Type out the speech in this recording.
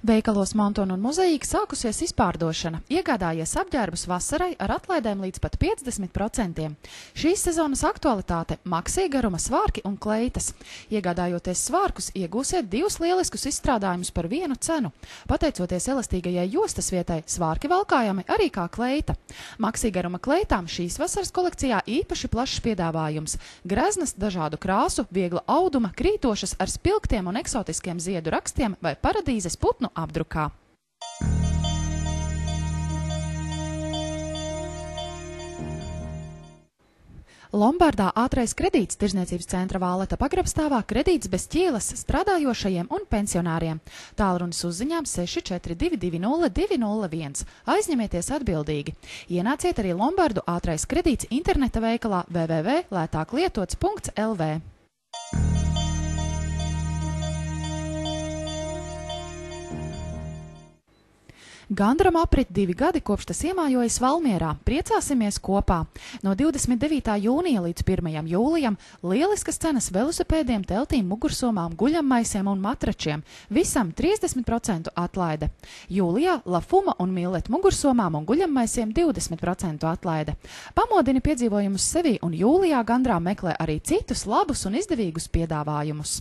Veikalos Montun un Mozaīka sākusies izpārdošana. Iegādājies apģērbus vasarai ar atlaidēm līdz pat 50%. Šīs sezonas aktualitāte – maksīgaruma svārki un kleitas. Iegādājoties svārkus, iegūsiet divus lieliskus izstrādājumus par vienu cenu. Pateicoties elastīgajai jostas vietai, svārki valkājami arī kā kleita. Maksīgaruma kleitām šīs vasaras kolekcijā īpaši plašs piedāvājums. Greznas, dažādu krāsu, viegla auduma, krītošas ar spilgtiem un eksotiskiem ziedu rakstiem vai paradīzes putnu apdrukā. Lombardā ātrais kredīts Tirzniecības centra Vāleta pagrabstāvā kredīts bez ķīlas strādājošajiem un pensionāriem. Tālrunis uzziņām 6422 201. Aizņemieties atbildīgi. Ienāciet arī Lombardu ātrais kredīts interneta veikalā www.lētāklietots.lv. Gandaram aprit 2 gadi, kopš tas iemājojas Valmierā. Priecāsimies kopā! No 29. jūnija līdz 1. jūlijam lieliskas cenas velosipēdiem, teltīm, mugursomām, guļammaisiem un matračiem. Visam 30% atlaide. Jūlijā Lafuma un Millet mugursomām un guļammaisiem 20% atlaide. Pamodini piedzīvojumus sevī un jūlijā Gandarā meklē arī citus labus un izdevīgus piedāvājumus.